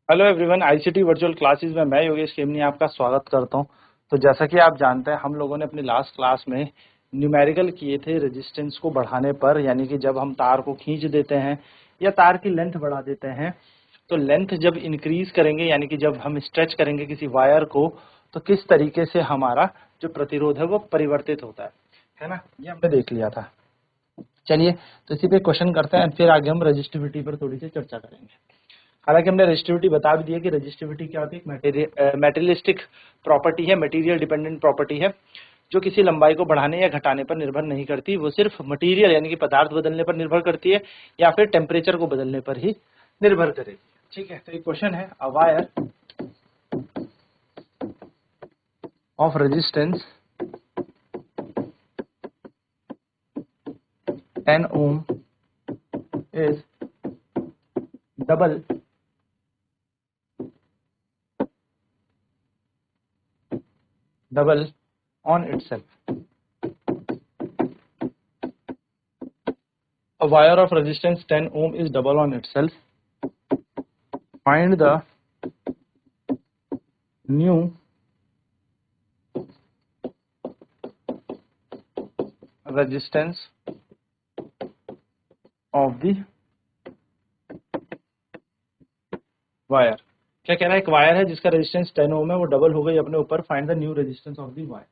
Hello everyone, ICT virtual classes में मैं योगेश खेमनी आपका स्वागत करता हूं। तो जैसा कि आप जानते हैं, हम लोगों ने अपनी लास्ट क्लास में न्यूमेरिकल किए थे रेजिस्टेंस को बढ़ाने पर, यानी कि जब हम तार को खींच देते हैं या तार की लेंथ बढ़ा देते हैं, तो लेंथ जब इंक्रीज करेंगे यानी कि जब हम स्ट्रेच करेंगे किसी वायर को, तो किस तरीके से हमारा जो प्रतिरोध है वो परिवर्तित होता है ना। ये हमने देख लिया था। चलिए, तो इसी पे क्वेश्चन करते हैं, फिर आगे हम रजिस्टिविटी पर थोड़ी सी चर्चा करेंगे। हालांकि हमने रेजिस्टिविटी बता भी दिया कि रेजिस्टिविटी क्या होती है। एक मेटेरियलिस्टिक प्रॉपर्टी है, मटेरियल डिपेंडेंट प्रॉपर्टी है, जो किसी लंबाई को बढ़ाने या घटाने पर निर्भर नहीं करती। वो सिर्फ मटेरियल यानी कि पदार्थ बदलने पर निर्भर करती है या फिर टेम्परेचर को बदलने पर ही निर्भर करेगी। ठीक है, तो एक क्वेश्चन है, a wire of resistance 10 ohm is double on itself. A wire of resistance 10 ohm is double on itself. Find the new resistance of the wire. क्या कह रहा है, एक वायर है जिसका रेजिस्टेंस 10 ओम है, वो डबल हो गई अपने ऊपर। Find the new resistance of the wire.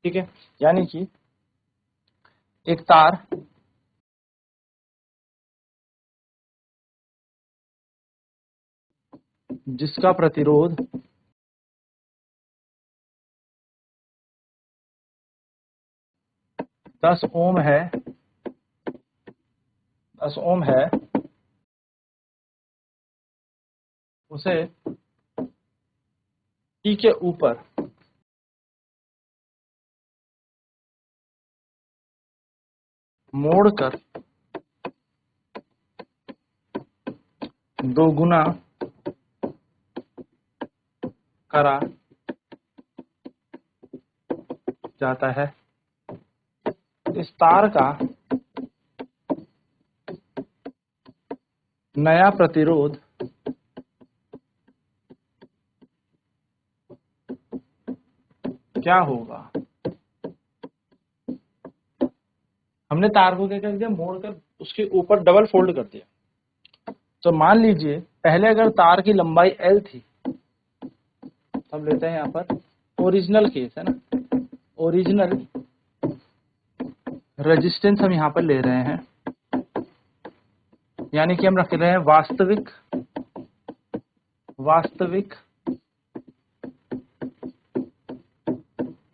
ठीक है, यानी कि एक तार जिसका प्रतिरोध 10 ओम है, 10 ओम है, उसे T के ऊपर मोड़कर 2 गुना करा जाता है। इस तार का नया प्रतिरोध क्या होगा। हमने तार को क्या कर दिया, मोड़कर उसके ऊपर डबल फोल्ड कर दिया। तो मान लीजिए पहले अगर तार की लंबाई L थी, हम लेते हैं यहाँ पर ओरिजिनल केस है ना, ओरिजिनल रेजिस्टेंस हम यहाँ पर ले रहे हैं, यानी कि हम रख रहे हैं वास्तविक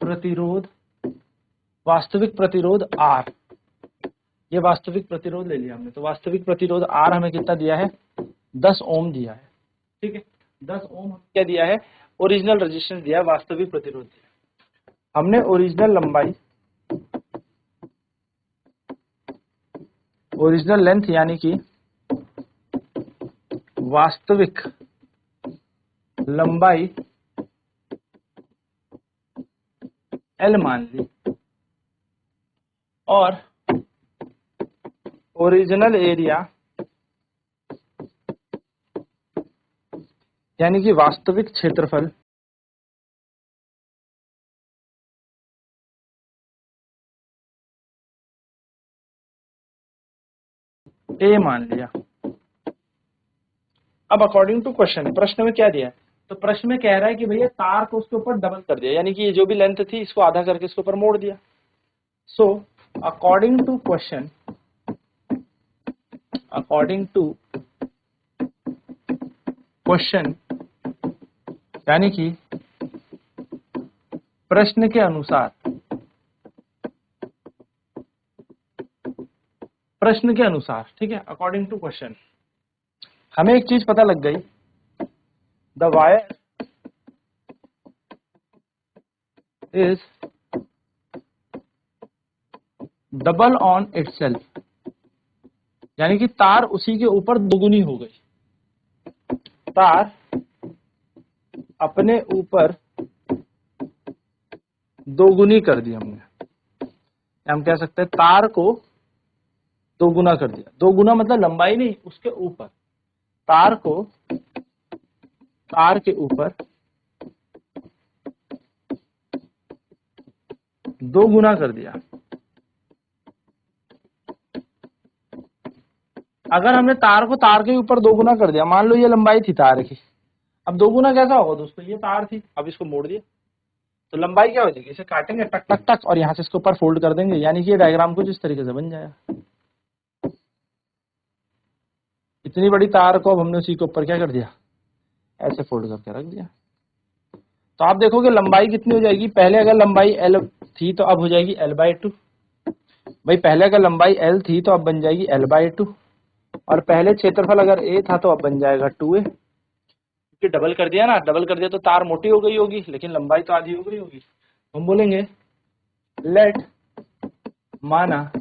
प्रतिरोध, वास्तविक प्रतिरोध R। ये वास्तविक प्रतिरोध ले लिया हमने, तो वास्तविक प्रतिरोध R हमें कितना दिया है, 10 ओम दिया है। ठीक है, 10 ओम क्या दिया है, ओरिजिनल रेजिस्टेंस दिया है, वास्तविक प्रतिरोध दिया है। हमने ओरिजिनल लंबाई, ओरिजिनल लेंथ यानी कि वास्तविक लंबाई L मान ली, और ओरिजिनल एरिया यानी कि वास्तविक क्षेत्रफल A मान लिया। अब अकॉर्डिंग टू क्वेश्चन, प्रश्न में क्या दिया है, तो प्रश्न में कह रहा है कि भैया तार को उसके ऊपर डबल कर दिया, यानी कि ये जो भी लेंथ थी इसको आधा करके इसके ऊपर मोड़ दिया। So according to question, according to question यानी कि प्रश्न के अनुसार, प्रश्न के अनुसार, ठीक है, अकॉर्डिंग टू क्वेश्चन हमें एक चीज पता लग गई, the wire is double on itself, यानी कि तार उसी के ऊपर दोगुनी हो गई। तार अपने ऊपर दोगुनी कर दी हमने, हम कह सकते हैं तार को दोगुना कर दिया। दोगुना मतलब लंबाई नहीं, उसके ऊपर तार को तार के ऊपर 2 गुना कर दिया। अगर हमने तार को तार के ऊपर 2 गुना कर दिया, मान लो ये लंबाई थी तार की, अब 2 गुना कैसा होगा दोस्तों, ये तार थी, अब इसको मोड़ दिया तो लंबाई क्या हो जाएगी, इसे काटेंगे टक टक टक और यहाँ से इसके ऊपर फोल्ड कर देंगे, यानी कि ये डायग्राम कुछ इस तरीके से बन जाएगा। इतनी बड़ी तार को अब हमने उसी के ऊपर क्या कर दिया, ऐसे फोल्ड करके रख दिया। तो आप देखोगे लंबाई कितनी हो जाएगी, पहले अगर लंबाई L थी तो अब हो जाएगी L/2। भाई पहले अगर लंबाई L थी तो अब बन जाएगी L/2, और पहले क्षेत्रफल अगर A था तो अब बन जाएगा 2A, क्योंकि डबल कर दिया ना, डबल कर दिया तो तार मोटी हो गई होगी लेकिन लंबाई तो आधी हो गई होगी। हम बोलेंगे लेट माना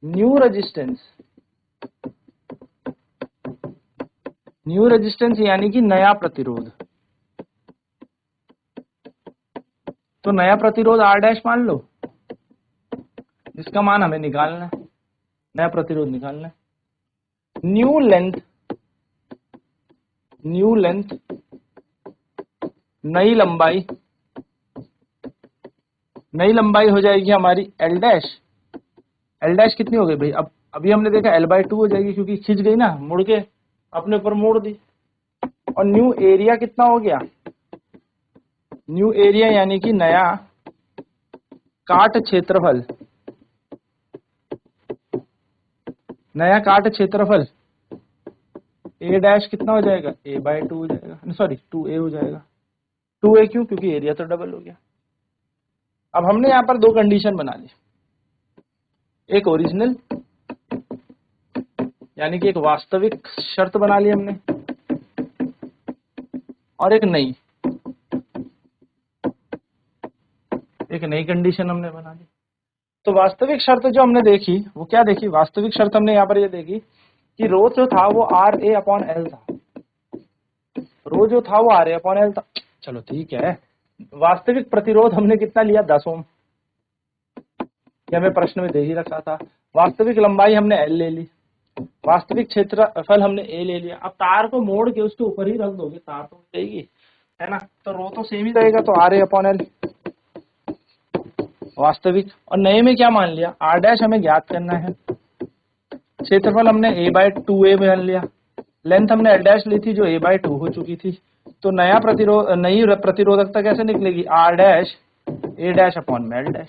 न्यू रेजिस्टेंस यानी कि नया प्रतिरोध, तो नया प्रतिरोध R' मान लो, जिसका मान हमें निकालना है, नया प्रतिरोध निकालना है। न्यू लेंथ नई लंबाई हो जाएगी हमारी L' कितनी हो गई भाई, अब अभी हमने देखा L/2 हो जाएगी क्योंकि खिंच गई ना, मुड़ के अपने ऊपर मोड़ दी। और न्यू एरिया कितना हो गया, न्यू एरिया यानी कि नया काट क्षेत्रफल, A' कितना हो जाएगा, A/2 हो जाएगा, सॉरी 2A हो जाएगा। 2A क्यों, क्योंकि एरिया तो डबल हो गया। अब हमने यहाँ पर 2 कंडीशन बना ली, एक ओरिजिनल यानी कि एक वास्तविक शर्त बना ली हमने, और एक नई कंडीशन हमने बना ली। तो वास्तविक शर्त जो हमने देखी वो क्या देखी, वास्तविक शर्त हमने यहाँ पर ये देखी कि रो जो था वो RA/L था, रो जो था वो RA/L था। चलो ठीक है, वास्तविक प्रतिरोध हमने कितना लिया, 10 ओम, ये हमें प्रश्न में दे ही रखा था। वास्तविक लंबाई हमने L ले ली, वास्तविक क्षेत्रफल हमने A ले लिया। अब तार को मोड़ के उसके ऊपर ही रख दोगे, तार तो जाएगी है ना, तो रो तो सेम ही रहेगा, तो RA/L वास्तविक। और नए में क्या मान लिया, R' हमें ज्ञात करना है, क्षेत्रफल हमने A/2A मान लिया, लेंथ हमने L' ली थी जो A/2 हो चुकी थी। तो नई प्रतिरोधकता कैसे निकलेगी, R'(A'/L')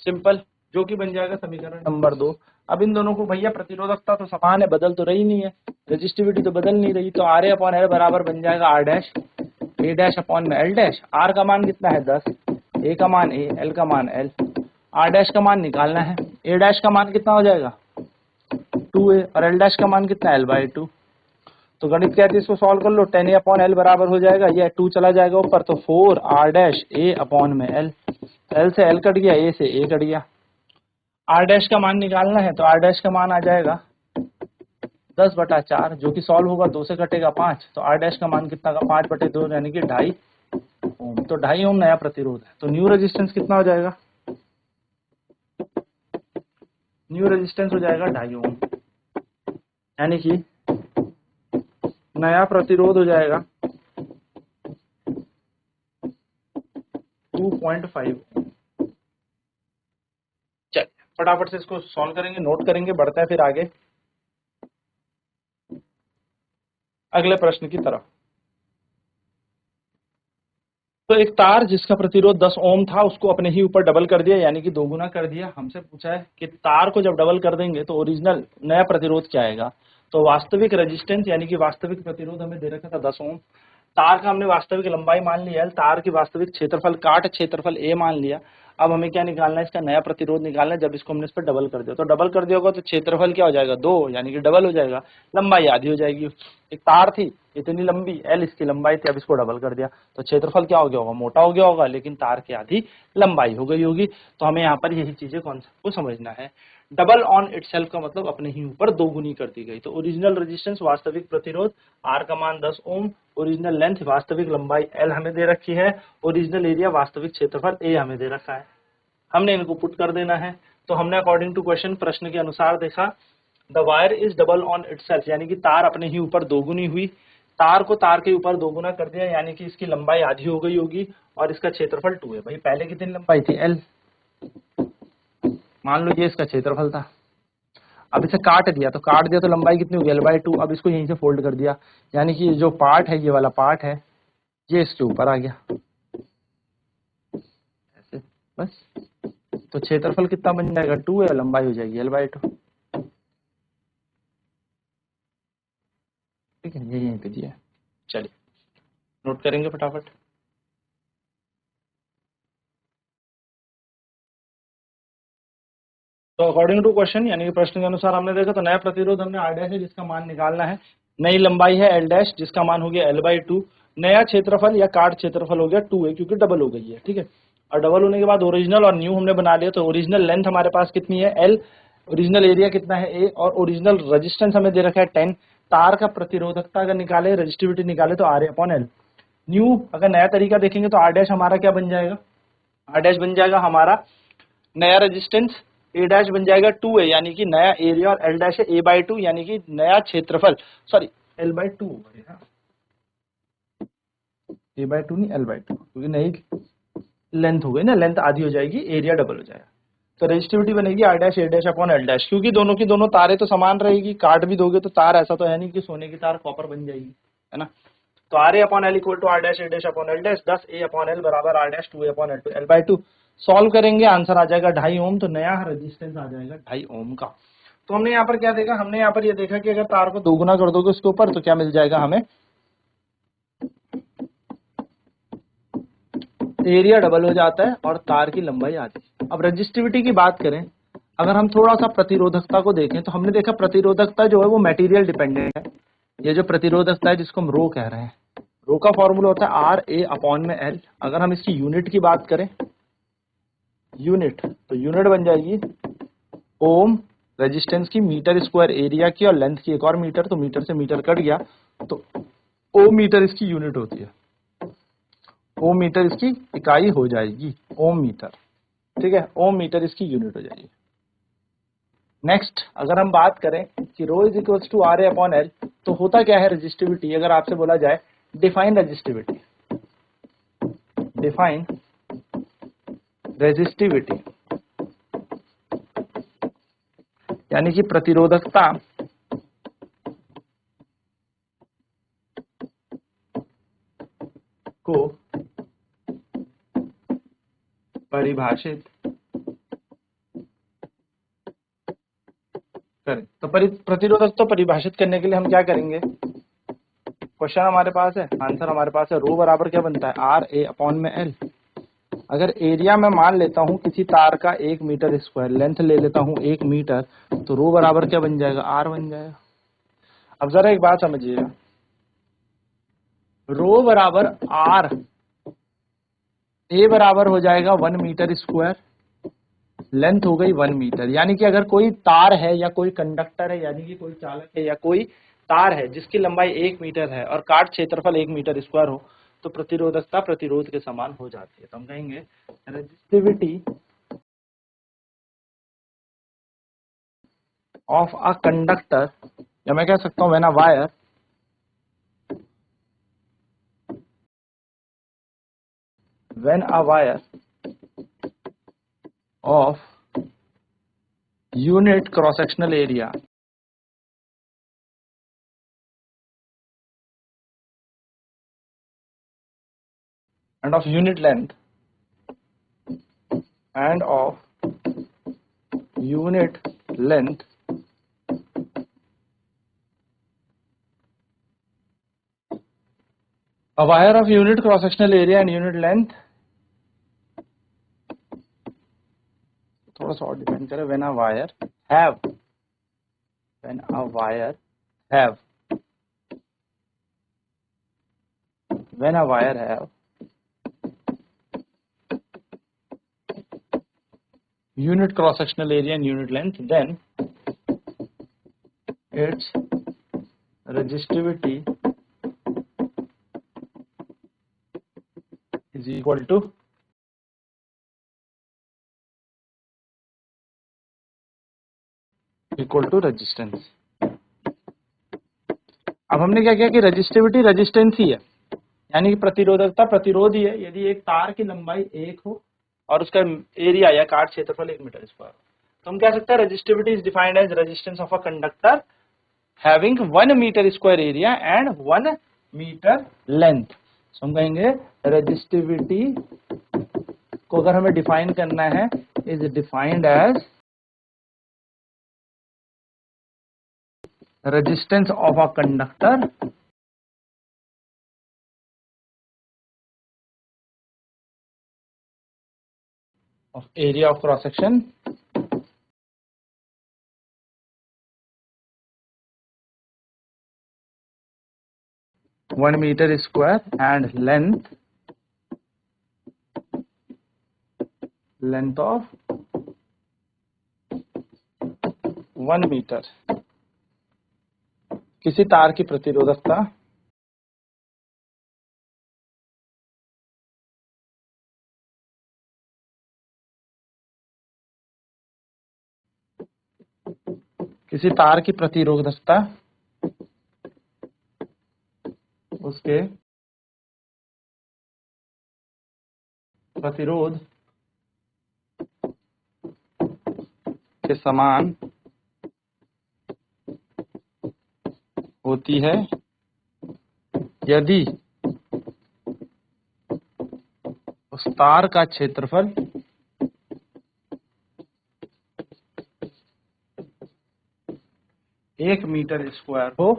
सिंपल, जो कि बन जाएगा समीकरण नंबर 2। अब इन दोनों को भैया प्रतिरोधकता तो समान है, बदल तो रही नहीं है, रेजिस्टिविटी तो बदल नहीं रही, तो RA/L बराबर बन जाएगा R'(A'/L')। R का मान कितना है 10, A का मान A, L का मान L, R' का मान निकालना है। A' का मान कितना हो जाएगा 2A, और L' का मान कितना L/2। तो गणित कहती है इसको सॉल्व कर लो, 10A/L बराबर हो जाएगा, ये 2 चला जाएगा ऊपर, तो 4R'(A/L), L से L कट गया, A से A कट गया। R' का मान निकालना है, तो R' का मान आ जाएगा 10/4, जो कि सॉल्व होगा, 2 से कटेगा 5, तो R' का मान कितना का 5/2 यानी कि 2.5 ओम। तो 2.5 ओम नया प्रतिरोध है। तो न्यू रेजिस्टेंस कितना हो जाएगा, न्यू रेजिस्टेंस हो जाएगा 2.5 ओम, यानी कि नया प्रतिरोध हो जाएगा 2.5 ओम। चलिए फटाफट से इसको सॉल्व करेंगे, नोट करेंगे, बढ़ते हैं फिर आगे अगले प्रश्न की तरफ। तो एक तार जिसका प्रतिरोध 10 ओम था उसको अपने ही ऊपर डबल कर दिया, यानी कि 2 गुना कर दिया। हमसे पूछा है कि तार को जब डबल कर देंगे तो ओरिजिनल नया प्रतिरोध क्या आएगा। तो वास्तविक रेजिस्टेंस यानी कि वास्तविक प्रतिरोध हमें दे रखा था 10 ओम, तार का हमने वास्तविक लंबाई मान लिया, तार की वास्तविक क्षेत्रफल काट क्षेत्रफल A मान लिया। अब हमें क्या निकालना है, इसका नया प्रतिरोध निकालना है। जब इसको हमने इस पर डबल कर दिया, तो डबल कर दिया होगा तो क्षेत्रफल क्या हो जाएगा 2, यानी कि डबल हो जाएगा, लंबाई आधी हो जाएगी। एक तार थी इतनी लंबी, L इसकी लंबाई थी, अब इसको डबल कर दिया तो क्षेत्रफल क्या हो गया होगा, मोटा हो गया होगा, लेकिन तार की आधी लंबाई हो गई होगी। तो हमें यहाँ पर यही चीजें कॉन्सेप्ट को समझना है। डबल ऑन इटसेल्फ का मतलब अपने ही ऊपर 2 गुनी कर दी गई। तो ओरिजिनल रेजिस्टेंस वास्तविक प्रतिरोध R का मान 10 ओम, ओरिजिनल लेंथ वास्तविक लंबाई L हमें दे रखी है, ओरिजिनल एरिया वास्तविक क्षेत्रफल A हमें दे रखा है, हमने इनको पुट कर देना है। तो हमने अकॉर्डिंग टू क्वेश्चन प्रश्न के अनुसार देखा the wire is double on itself, यानी कि तार अपने ही ऊपर 2 गुनी हुई। तार को तार के ऊपर 2 गुना कर दिया, यानी कि इसकी लंबाई आधी हो गई होगी और इसका क्षेत्रफल 2 है। भाई पहले कितनी लंबाई थी, L, मान लो ये इसका क्षेत्रफल था। अब इसे काट दिया, तो काट दिया तो लंबाई कितनी होगी, L/2। अब इसको यहीं से फोल्ड कर दिया, यानी कि जो पार्ट है, ये वाला पार्ट है, ये इसके ऊपर आ गया ऐसे, बस। तो क्षेत्रफल कितना बन जाएगा, 2 है, लंबाई हो जाएगी L/2। ठीक है, ये यहीं पे दिया है। चलिए नोट करेंगे फटाफट। तो अकॉर्डिंग टू क्वेश्चन, यानी कि प्रश्न के अनुसार हमने देखा, तो नया प्रतिरोध हमने R डैश है जिसका मान निकालना है, नई लंबाई है L डैश जिसका मान हो गया L/2, नया क्षेत्रफल या काट क्षेत्रफल हो गया 2 है क्योंकि डबल हो गई है। ठीक है, और डबल होने के बाद ओरिजिनल और न्यू हमने बना लिया। तो ओरिजिनल लेंथ हमारे पास कितनी है, L, ओरिजिनल एरिया कितना है, A, और ओरिजिनल रेजिस्टेंस हमें दे रखा है 10। तार का प्रतिरोधकता अगर निकाले, रेजिस्टिविटी निकाले, तो RA/L। न्यू अगर नया तरीका देखेंगे तो R डैश हमारा क्या बन जाएगा, R डैश बन जाएगा हमारा नया रेजिस्टेंस, A डैश बन जाएगा 2 है, यानी कि नया एरिया, और L डैश है A/2 यानी कि नया क्षेत्रफल, सॉरी L/2 होगा, A/2 नहीं L/2, क्योंकि नई लेंथ हो गई ना, लेंथ आधी हो जाएगी, एरिया डबल हो जाएगा। तो रेजिस्टिविटी बनेगी R dash A dash upon L dash, क्योंकि दोनों की दोनों तारें तो समान रहेगी, काट भी दोगे तो तार ऐसा तो है नहीं कि सोने की तार कॉपर बन जाएगी, है ना। तो RA/L equal to R dash A dash upon L dash, 10 A/L बराबर R dash 2A/L2 L/2। Solve करेंगे, आंसर आ जाएगा 2.5 ओम। तो नया रेजिस्टेंस आ जाएगा 2.5 ओम का। तो हमने यहाँ पर क्या देखा, हमने यहाँ पर ये देखा कि अगर तार को 2 गुना कर दोगे उसके ऊपर तो क्या मिल जाएगा हमें, एरिया डबल हो जाता है और तार की लंबाई आधी। अब रजिस्टिविटी की बात करें, अगर हम थोड़ा सा प्रतिरोधकता को देखें, तो हमने देखा प्रतिरोधकता जो है वो मटेरियल डिपेंडेंट है। ये जो प्रतिरोधकता है जिसको हम रो कह रहे हैं, रो का फॉर्मूला होता है RA/L। अगर हम इसकी यूनिट की बात करें, यूनिट, तो यूनिट बन जाएगी ओम, रेजिस्टेंस की, मीटर स्क्वायर एरिया की, और लेंथ की एक और मीटर, तो मीटर से मीटर कट गया, तो ओम मीटर इसकी यूनिट होती है, ओम मीटर इसकी इकाई हो जाएगी, ओम मीटर। ठीक है, ओम मीटर इसकी यूनिट हो जाएगी। नेक्स्ट अगर हम बात करें कि रो इज इक्वल्स टू RA/L, तो होता क्या है रेजिस्टिविटी, अगर आपसे बोला जाए डिफाइन रेजिस्टिविटी, डिफाइन रेजिस्टिविटी, यानी कि प्रतिरोधकता को परिभाषित करें। तो प्रतिरोधक तो परिभाषित करने के लिए हम क्या करेंगे, क्वेश्चन हमारे पास है, आंसर हमारे पास है, रो बराबर क्या बनता है, RA/L। अगर एरिया में मान लेता हूं किसी तार का 1 मीटर स्क्वायर, लेंथ ले लेता हूं 1 मीटर, तो रो बराबर क्या बन जाएगा, R बन जाएगा। अब जरा एक बात समझिएगा, रो बराबर R, A बराबर हो जाएगा 1 मीटर स्क्वायर, लेंथ हो गई 1 मीटर। यानी कि अगर कोई तार है या कोई कंडक्टर है, यानी कि कोई चालक है या कोई तार है जिसकी लंबाई 1 मीटर है और काट क्षेत्रफल 1 मीटर स्क्वायर हो, तो प्रतिरोधकता प्रतिरोध के समान हो जाती है। तो हम कहेंगे रेजिस्टिविटी ऑफ अ कंडक्टर, या मैं कह सकता हूं when a wire of unit cross sectional area and of unit length and of unit length a wire of unit cross sectional area and unit length, थोड़ा सा और डिपेंड करे, when a wire have have when a wire have unit cross sectional area and unit length, then its resistivity is equal to resistance। अब हमने क्या किया कि resistivity resistance ही है, यानी कि प्रतिरोधकता प्रतिरोध ही है यदि एक तार की लंबाई 1 हो और उसका एरिया या काट क्षेत्रफल 1 मीटर स्क्वायर। तो हम कह सकते हैं resistivity is defined as resistance of a conductor having 1 metre square area and 1 metre length. तो हम कहेंगे रेजिस्टिविटी को अगर हमें डिफाइन करना है is defined as resistance of a conductor of area of cross section (1 meter square) and length of 1 metre. किसी तार की प्रतिरोधकता उसके प्रतिरोध के समान होती है यदि उस तार का क्षेत्रफल 1 मीटर स्क्वायर हो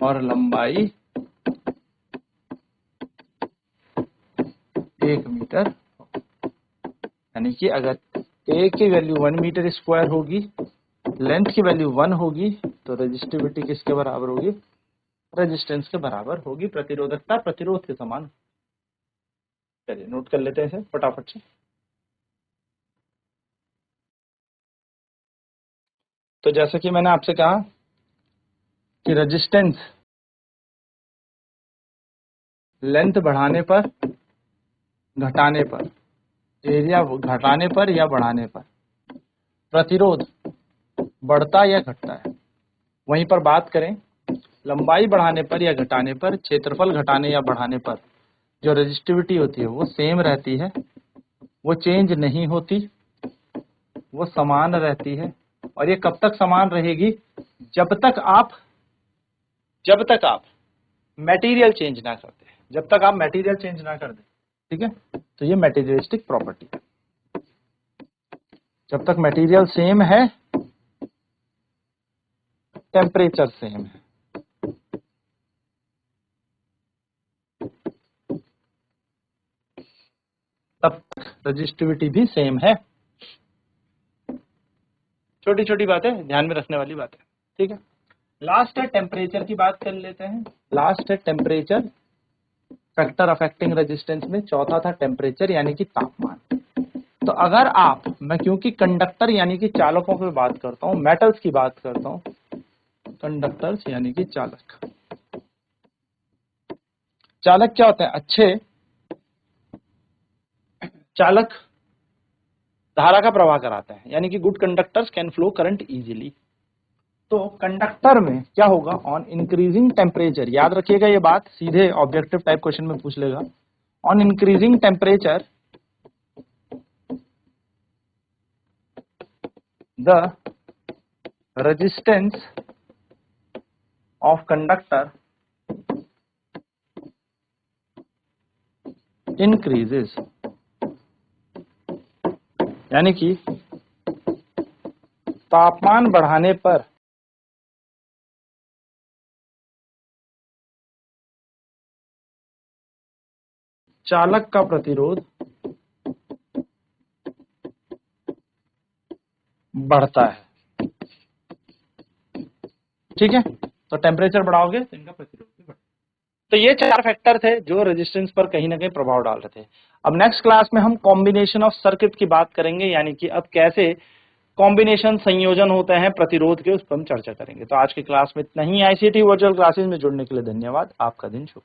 और लंबाई 1 मीटर हो। यानी कि अगर ए की वैल्यू 1 मीटर स्क्वायर होगी, लेंथ की वैल्यू 1 होगी, तो रेजिस्टिविटी किसके बराबर होगी? रेजिस्टेंस के बराबर होगी। प्रतिरोधकता प्रतिरोध के समान। चलिए नोट कर लेते हैं इसे फटाफट से। तो जैसा कि मैंने आपसे कहा कि रेजिस्टेंस लेंथ बढ़ाने पर, घटाने पर, एरिया घटाने पर या बढ़ाने पर, प्रतिरोध बढ़ता या घटता है। वहीं पर बात करें लंबाई बढ़ाने पर या घटाने पर, क्षेत्रफल घटाने या बढ़ाने पर, जो रेजिस्टिविटी होती है वो सेम रहती है, वो चेंज नहीं होती, वो समान रहती है। और ये कब तक समान रहेगी? जब तक आप मटेरियल चेंज ना कर दे, जब तक आप मटेरियल चेंज ना कर दे। ठीक है, तो ये मटेरियलिस्टिक प्रॉपर्टी है। जब तक मटेरियल सेम है, टेम्परेचर सेम है, तब तक रेजिस्टिविटी भी सेम है। छोटी छोटी बातें ध्यान में रखने वाली बात है। ठीक है, लास्ट है टेम्परेचर की बात कर लेते हैं। लास्ट है टेम्परेचर, फैक्टर अफेक्टिंग रेजिस्टेंस में चौथा था टेम्परेचर यानी कि तापमान। तो अगर मैं क्योंकि कंडक्टर यानी कि चालकों पे बात करता हूं, मेटल्स की बात करता हूं, कंडक्टर्स यानी कि चालक। चालक क्या होते हैं? अच्छे चालक धारा का प्रवाह कराते हैं, यानी कि good conductors can flow current easily. तो कंडक्टर में क्या होगा? ऑन इंक्रीजिंग टेम्परेचर, याद रखिएगा ये बात, सीधे ऑब्जेक्टिव टाइप क्वेश्चन में पूछ लेगा। On increasing temperature the resistance of conductor increases, यानी कि तापमान बढ़ाने पर चालक का प्रतिरोध बढ़ता है। ठीक है, तो टेम्परेचर बढ़ाओगे तो इनका प्रतिरोध भी बढ़ेगा। तो ये 4 फैक्टर थे जो रेजिस्टेंस पर कहीं ना कहीं प्रभाव डाल रहे थे। अब नेक्स्ट क्लास में हम कॉम्बिनेशन ऑफ सर्किट की बात करेंगे, यानी कि अब कैसे कॉम्बिनेशन संयोजन होते हैं प्रतिरोध के, उस पर हम चर्चा करेंगे। तो आज की क्लास में इतना ही। आईसीटी वर्चुअल क्लासेस में जुड़ने के लिए धन्यवाद। आपका दिन शुभ।